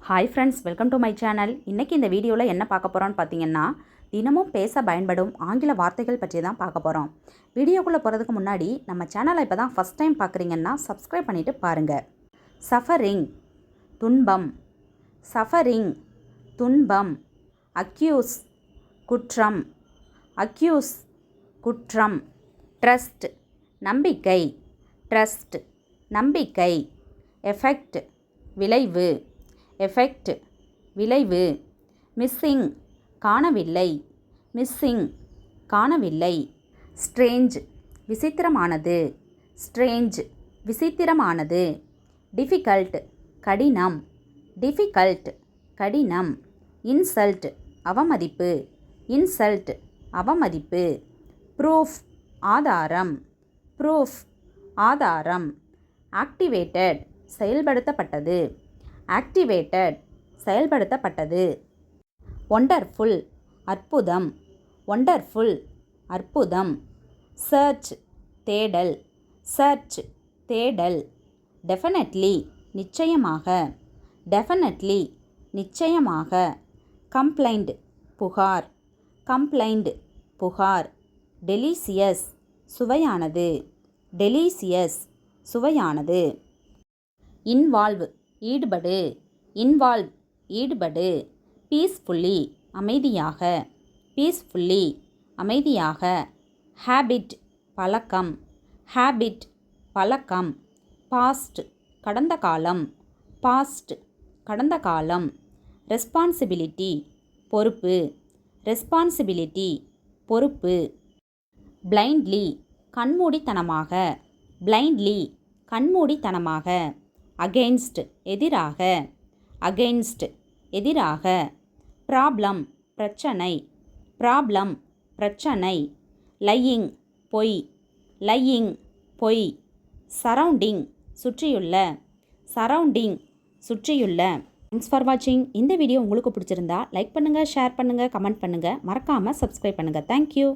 Hi friends, welcome to my channel. இன்றைக்கி இந்த வீடியோவில் என்ன பார்க்க போகிறோன்னு பார்த்தீங்கன்னா, தினமும் பேச பயன்படும் ஆங்கில வார்த்தைகள் பற்றி தான் பார்க்க போகிறோம். வீடியோக்குள்ளே போகிறதுக்கு முன்னாடி நம்ம சேனலை இப்போ தான் ஃபஸ்ட் டைம் பார்க்குறீங்கன்னா சப்ஸ்கிரைப் பண்ணிவிட்டு பாருங்கள். சஃபரிங் துன்பம், சஃபரிங் துன்பம். அக்யூஸ் குற்றம், அக்யூஸ் குற்றம். ட்ரஸ்ட் நம்பிக்கை, ட்ரஸ்ட் நம்பிக்கை. எஃபெக்ட் விளைவு, எஃபெக்ட் விளைவு. மிஸ்ஸிங் காணவில்லை, மிஸ்ஸிங் காணவில்லை. ஸ்ட்ரேஞ்ச் விசித்திரமானது, ஸ்ட்ரேஞ்ச் விசித்திரமானது. டிஃபிகல்ட் கடினம், டிஃபிகல்ட் கடினம். இன்சல்ட் அவமதிப்பு, இன்சல்ட் அவமதிப்பு. ப்ரூஃப் ஆதாரம், ப்ரூஃப் ஆதாரம். ஆக்டிவேட்டட் செயல்படுத்தப்பட்டது, ஆக்டிவேட்டட் செயல்படுத்தப்பட்டது. ஒண்டர்ஃபுல் அற்புதம், ஒண்டர்ஃபுல் அற்புதம். சர்ச் தேடல், சர்ச் தேடல். டெஃபினெட்லி நிச்சயமாக, டெஃபினெட்லி நிச்சயமாக. கம்ப்ளைண்ட் புகார், கம்ப்ளைண்ட் புகார். டெலிசியஸ் சுவையானது, டெலிசியஸ் சுவையானது. இன்வால்வ் ஈடுபடு, இன்வால்வ் ஈடுபடு. பீஸ்ஃபுல்லி அமைதியாக, பீஸ்ஃபுல்லி அமைதியாக. ஹேபிட் பழக்கம், ஹேபிட் பழக்கம். பாஸ்ட் கடந்த காலம், பாஸ்ட் கடந்த காலம். ரெஸ்பான்சிபிலிட்டி பொறுப்பு, ரெஸ்பான்சிபிலிட்டி பொறுப்பு. பிளைண்ட்லி கண்மூடித்தனமாக, பிளைண்ட்லி கண்மூடித்தனமாக. அகெயின்ஸ்ட் எதிராக, அகெயின்ஸ்ட் எதிராக. ப்ராப்ளம் பிரச்சனை, ப்ராப்ளம் பிரச்சனை. லையிங் பொய், லையிங் பொய். சரவுண்டிங் சுற்றியுள்ள, சரவுண்டிங் சுற்றியுள்ள. தேங்க்ஸ் ஃபார் வாட்சிங். இந்த வீடியோ உங்களுக்கு பிடிச்சிருந்தா லைக் பண்ணுங்கள், ஷேர் பண்ணுங்கள், கமெண்ட் பண்ணுங்கள். மறக்காமல் சப்ஸ்கிரைப் பண்ணுங்கள். தேங்க்யூ.